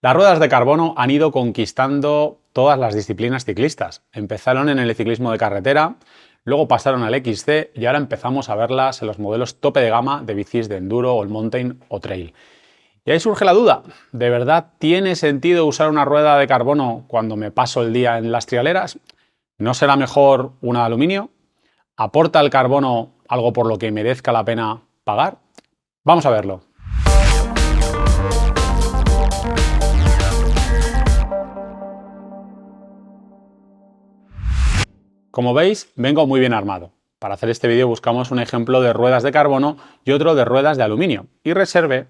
Las ruedas de carbono han ido conquistando todas las disciplinas ciclistas. Empezaron en el ciclismo de carretera, luego pasaron al XC y ahora empezamos a verlas en los modelos tope de gama de bicis de enduro, all mountain o trail. Y ahí surge la duda, ¿de verdad tiene sentido usar una rueda de carbono cuando me paso el día en las trialeras? ¿No será mejor una de aluminio? ¿Aporta el carbono algo por lo que merezca la pena pagar? Vamos a verlo. Como veis, vengo muy bien armado. Para hacer este vídeo buscamos un ejemplo de ruedas de carbono y otro de ruedas de aluminio. Y Reserve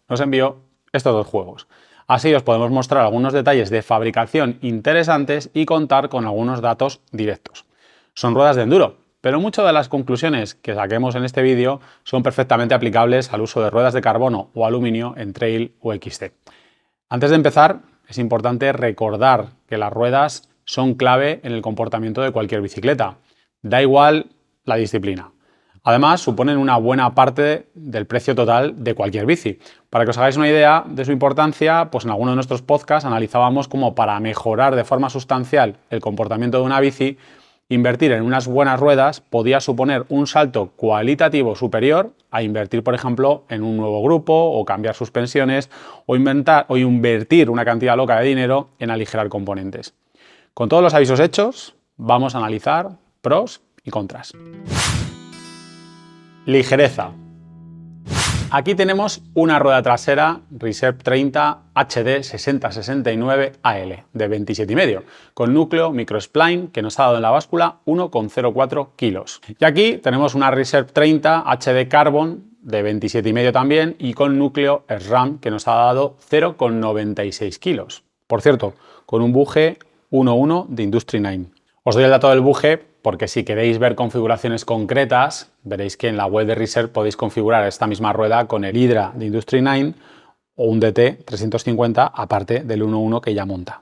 nos envió estos dos juegos. Así os podemos mostrar algunos detalles de fabricación interesantes y contar con algunos datos directos. Son ruedas de enduro, pero muchas de las conclusiones que saquemos en este vídeo son perfectamente aplicables al uso de ruedas de carbono o aluminio en trail o XC. Antes de empezar, es importante recordar que las ruedas son clave en el comportamiento de cualquier bicicleta. Da igual la disciplina. Además, suponen una buena parte del precio total de cualquier bici. Para que os hagáis una idea de su importancia, pues en alguno de nuestros podcasts analizábamos cómo para mejorar de forma sustancial el comportamiento de una bici, invertir en unas buenas ruedas podía suponer un salto cualitativo superior a invertir, por ejemplo, en un nuevo grupo o cambiar suspensiones o invertir una cantidad loca de dinero en aligerar componentes. Con todos los avisos hechos, vamos a analizar pros y contras. Ligereza. Aquí tenemos una rueda trasera Reserve 30 HD 6069 AL de 27,5 con núcleo microspline que nos ha dado en la báscula 1,04 kilos. Y aquí tenemos una Reserve 30 HD Carbon de 27,5 también y con núcleo SRAM que nos ha dado 0,96 kilos. Por cierto, con un buje 1.1 de Industry 9. Os doy el dato del buje porque si queréis ver configuraciones concretas, veréis que en la web de Reserve podéis configurar esta misma rueda con el Hydra de Industry 9 o un DT 350 aparte del 1.1 que ya monta.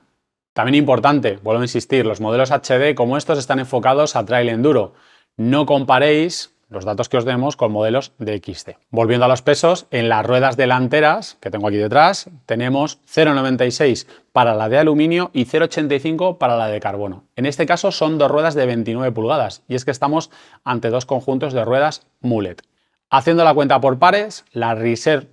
También importante, vuelvo a insistir, los modelos HD como estos están enfocados a trail enduro. No comparéis los datos que os demos con modelos de XC. Volviendo a los pesos, en las ruedas delanteras, que tengo aquí detrás, tenemos 0,96 para la de aluminio y 0,85 para la de carbono. En este caso son dos ruedas de 29 pulgadas y es que estamos ante dos conjuntos de ruedas mullet. Haciendo la cuenta por pares, las Reserve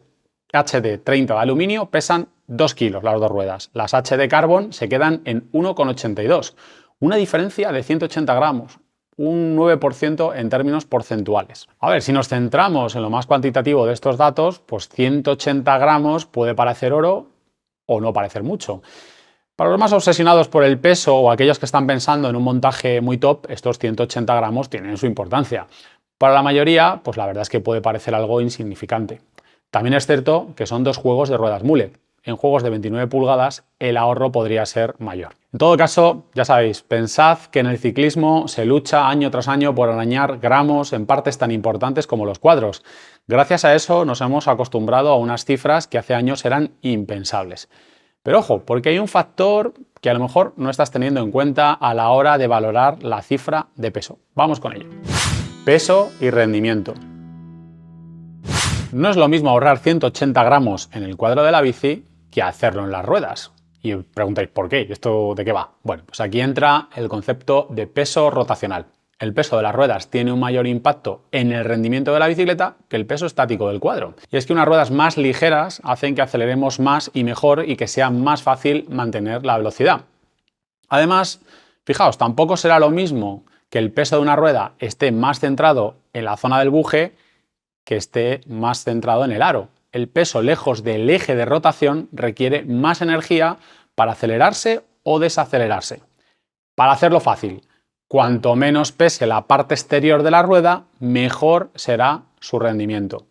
HD 30 de aluminio pesan 2 kilos las dos ruedas. Las HD Carbon se quedan en 1,82. Una diferencia de 180 gramos. Un 9% en términos porcentuales. A ver, si nos centramos en lo más cuantitativo de estos datos, pues 180 gramos puede parecer oro o no parecer mucho. Para los más obsesionados por el peso o aquellos que están pensando en un montaje muy top, estos 180 gramos tienen su importancia. Para la mayoría, pues la verdad es que puede parecer algo insignificante. También es cierto que son dos juegos de ruedas mullet. En juegos de 29 pulgadas el ahorro podría ser mayor. En todo caso, ya sabéis, pensad que en el ciclismo se lucha año tras año por arañar gramos en partes tan importantes como los cuadros. Gracias a eso nos hemos acostumbrado a unas cifras que hace años eran impensables. Pero ojo, porque hay un factor que a lo mejor no estás teniendo en cuenta a la hora de valorar la cifra de peso. Vamos con ello. Peso y rendimiento. No es lo mismo ahorrar 180 gramos en el cuadro de la bici que hacerlo en las ruedas. Y os preguntáis, ¿por qué? ¿Esto de qué va? Bueno, pues aquí entra el concepto de peso rotacional. El peso de las ruedas tiene un mayor impacto en el rendimiento de la bicicleta que el peso estático del cuadro. Y es que unas ruedas más ligeras hacen que aceleremos más y mejor y que sea más fácil mantener la velocidad. Además, fijaos, tampoco será lo mismo que el peso de una rueda esté más centrado en la zona del buje que esté más centrado en el aro. El peso lejos del eje de rotación requiere más energía para acelerarse o desacelerarse. Para hacerlo fácil, cuanto menos pese la parte exterior de la rueda, mejor será su rendimiento.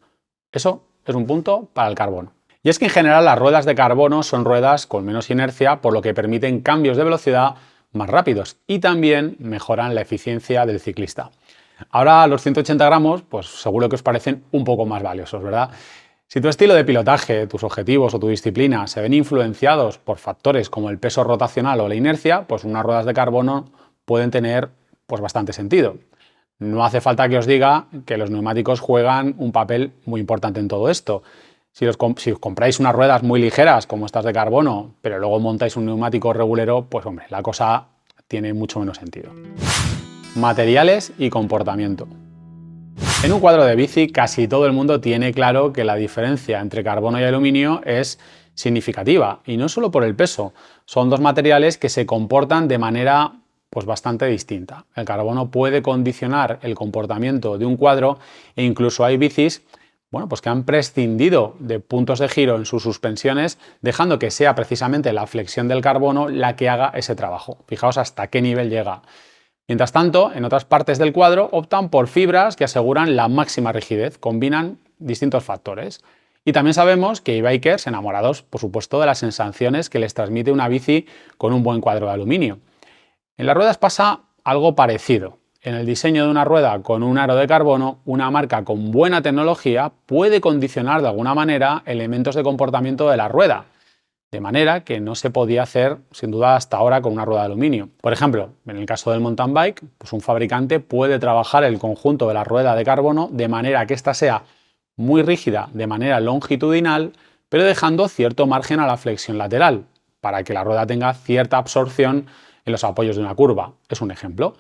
Eso es un punto para el carbono. Y es que en general las ruedas de carbono son ruedas con menos inercia, por lo que permiten cambios de velocidad más rápidos y también mejoran la eficiencia del ciclista. Ahora los 180 gramos, pues seguro que os parecen un poco más valiosos, ¿verdad? Si tu estilo de pilotaje, tus objetivos o tu disciplina se ven influenciados por factores como el peso rotacional o la inercia, pues unas ruedas de carbono pueden tener pues bastante sentido. No hace falta que os diga que los neumáticos juegan un papel muy importante en todo esto. Si os compráis unas ruedas muy ligeras como estas de carbono, pero luego montáis un neumático regulero, pues hombre, la cosa tiene mucho menos sentido. Materiales y comportamiento. En un cuadro de bici casi todo el mundo tiene claro que la diferencia entre carbono y aluminio es significativa, y no solo por el peso, son dos materiales que se comportan de manera pues bastante distinta. El carbono puede condicionar el comportamiento de un cuadro e incluso hay bicis pues que han prescindido de puntos de giro en sus suspensiones, dejando que sea precisamente la flexión del carbono la que haga ese trabajo. Fijaos hasta qué nivel llega. Mientras tanto, en otras partes del cuadro optan por fibras que aseguran la máxima rigidez, combinan distintos factores. Y también sabemos que hay bikers enamorados, por supuesto, de las sensaciones que les transmite una bici con un buen cuadro de aluminio. En las ruedas pasa algo parecido. En el diseño de una rueda con un aro de carbono, una marca con buena tecnología puede condicionar de alguna manera elementos de comportamiento de la rueda, de manera que no se podía hacer, sin duda, hasta ahora con una rueda de aluminio. Por ejemplo, en el caso del mountain bike, pues un fabricante puede trabajar el conjunto de la rueda de carbono de manera que ésta sea muy rígida de manera longitudinal, pero dejando cierto margen a la flexión lateral, para que la rueda tenga cierta absorción en los apoyos de una curva. Es un ejemplo.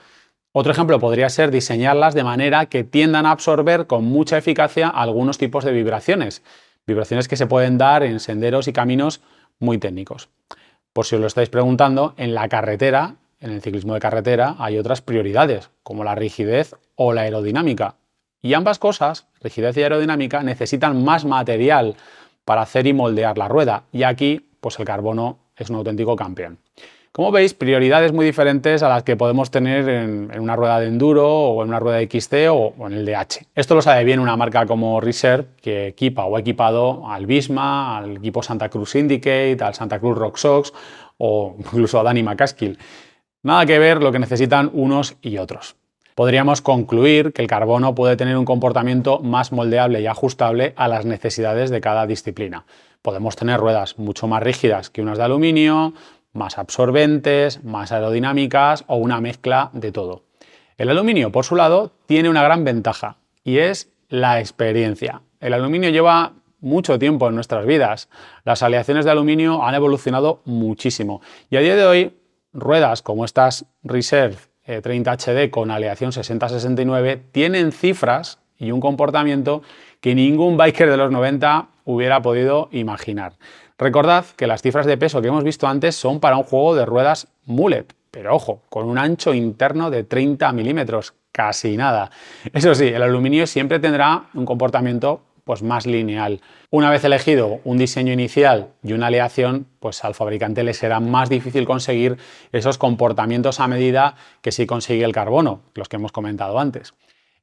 Otro ejemplo podría ser diseñarlas de manera que tiendan a absorber con mucha eficacia algunos tipos de vibraciones que se pueden dar en senderos y caminos muy técnicos. Por si os lo estáis preguntando, en la carretera, en el ciclismo de carretera, hay otras prioridades, como la rigidez o la aerodinámica. Y ambas cosas, rigidez y aerodinámica, necesitan más material para hacer y moldear la rueda. Y aquí, pues el carbono es un auténtico campeón. Como veis, prioridades muy diferentes a las que podemos tener en una rueda de enduro o en una rueda de XC o en el DH. Esto lo sabe bien una marca como Reserve, que equipa o ha equipado al Visma, al equipo Santa Cruz Syndicate, al Santa Cruz Rock Sox o incluso a Danny McCaskill. Nada que ver lo que necesitan unos y otros. Podríamos concluir que el carbono puede tener un comportamiento más moldeable y ajustable a las necesidades de cada disciplina. Podemos tener ruedas mucho más rígidas que unas de aluminio, más absorbentes, más aerodinámicas o una mezcla de todo. El aluminio, por su lado, tiene una gran ventaja y es la experiencia. El aluminio lleva mucho tiempo en nuestras vidas. Las aleaciones de aluminio han evolucionado muchísimo y a día de hoy ruedas como estas Reserve 30 HD con aleación 60-69 tienen cifras y un comportamiento que ningún biker de los 90 hubiera podido imaginar. Recordad que las cifras de peso que hemos visto antes son para un juego de ruedas mullet, pero ojo, con un ancho interno de 30 milímetros, casi nada. Eso sí, el aluminio siempre tendrá un comportamiento pues más lineal. Una vez elegido un diseño inicial y una aleación, pues al fabricante le será más difícil conseguir esos comportamientos a medida que sí consigue el carbono, los que hemos comentado antes.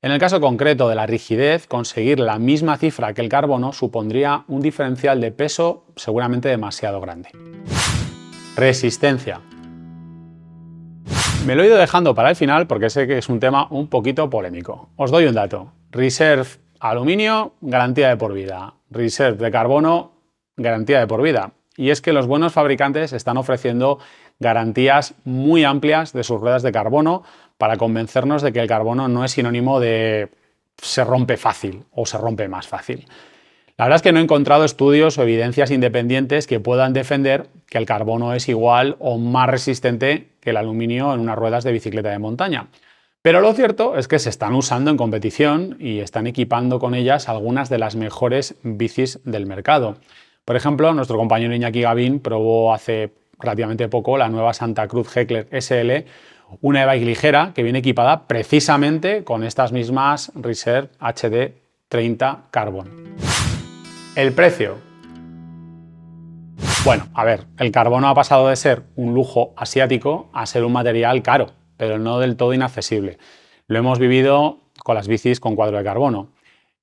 En el caso concreto de la rigidez, conseguir la misma cifra que el carbono supondría un diferencial de peso seguramente demasiado grande. Resistencia. Me lo he ido dejando para el final porque sé que es un tema un poquito polémico. Os doy un dato. Reserve aluminio, garantía de por vida. Reserve de carbono, garantía de por vida. Y es que los buenos fabricantes están ofreciendo garantías muy amplias de sus ruedas de carbono para convencernos de que el carbono no es sinónimo de se rompe fácil o se rompe más fácil. La verdad es que no he encontrado estudios o evidencias independientes que puedan defender que el carbono es igual o más resistente que el aluminio en unas ruedas de bicicleta de montaña. Pero lo cierto es que se están usando en competición y están equipando con ellas algunas de las mejores bicis del mercado. Por ejemplo, nuestro compañero Iñaki Gavín probó hace relativamente poco la nueva Santa Cruz Heckler SL, una e-bike ligera que viene equipada precisamente con estas mismas Reserve HD 30 Carbon. El precio. Bueno, a ver, el carbono ha pasado de ser un lujo asiático a ser un material caro, pero no del todo inaccesible. Lo hemos vivido con las bicis con cuadro de carbono.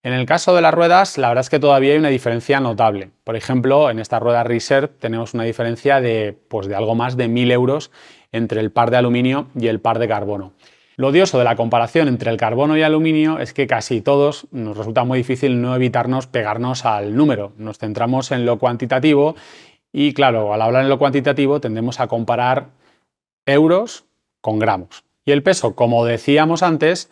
En el caso de las ruedas, la verdad es que todavía hay una diferencia notable. Por ejemplo, en esta rueda Reserve tenemos una diferencia de algo más de 1.000 euros entre el par de aluminio y el par de carbono. Lo odioso de la comparación entre el carbono y aluminio es que casi todos nos resulta muy difícil no evitarnos pegarnos al número. Nos centramos en lo cuantitativo y, claro, al hablar en lo cuantitativo tendemos a comparar euros con gramos. Y el peso, como decíamos antes,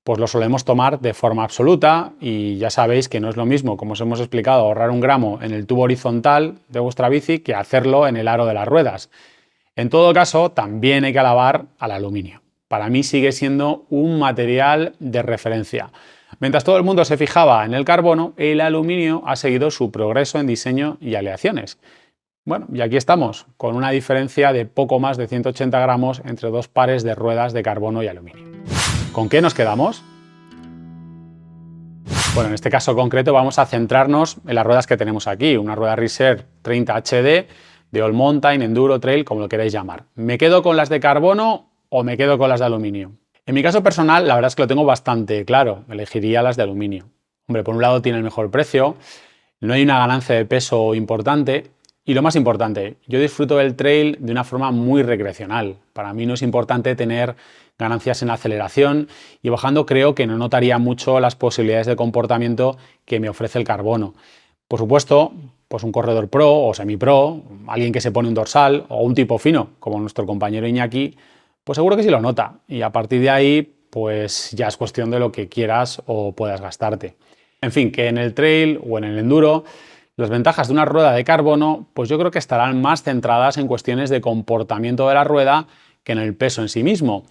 pues lo solemos tomar de forma absoluta y ya sabéis que no es lo mismo, como os hemos explicado, ahorrar 1 gramo en el tubo horizontal de vuestra bici que hacerlo en el aro de las ruedas. En todo caso, también hay que alabar al aluminio. Para mí sigue siendo un material de referencia. Mientras todo el mundo se fijaba en el carbono, el aluminio ha seguido su progreso en diseño y aleaciones. Bueno, y aquí estamos, con una diferencia de poco más de 180 gramos entre 2 pares de ruedas de carbono y aluminio. ¿Con qué nos quedamos? Bueno, en este caso concreto vamos a centrarnos en las ruedas que tenemos aquí, una rueda Reserve 30 HD de All Mountain, Enduro, Trail, como lo queráis llamar. ¿Me quedo con las de carbono o me quedo con las de aluminio? En mi caso personal, la verdad es que lo tengo bastante claro, elegiría las de aluminio. Hombre, por un lado tiene el mejor precio, no hay una ganancia de peso importante y lo más importante, yo disfruto del trail de una forma muy recreacional. Para mí no es importante tener ganancias en aceleración y bajando creo que no notaría mucho las posibilidades de comportamiento que me ofrece el carbono. Por supuesto, pues un corredor pro o semi-pro, alguien que se pone un dorsal o un tipo fino, como nuestro compañero Iñaki, pues seguro que sí lo nota y a partir de ahí pues ya es cuestión de lo que quieras o puedas gastarte. En fin, que en el trail o en el enduro las ventajas de una rueda de carbono pues yo creo que estarán más centradas en cuestiones de comportamiento de la rueda que en el peso en sí mismo.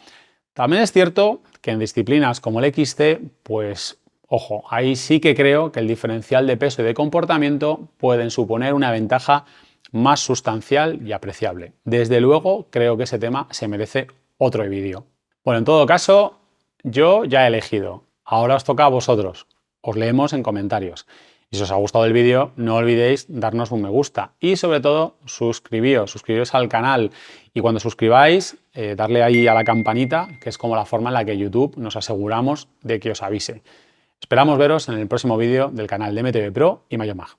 También es cierto que en disciplinas como el XC, pues ojo, ahí sí que creo que el diferencial de peso y de comportamiento pueden suponer una ventaja más sustancial y apreciable. Desde luego, creo que ese tema se merece otro vídeo. Bueno, en todo caso, yo ya he elegido. Ahora os toca a vosotros. Os leemos en comentarios. Y si os ha gustado el vídeo, no olvidéis darnos un me gusta y sobre todo suscribíos al canal y cuando suscribáis, darle ahí a la campanita, que es como la forma en la que YouTube nos aseguramos de que os avise. Esperamos veros en el próximo vídeo del canal de MTB Pro y Mayomag.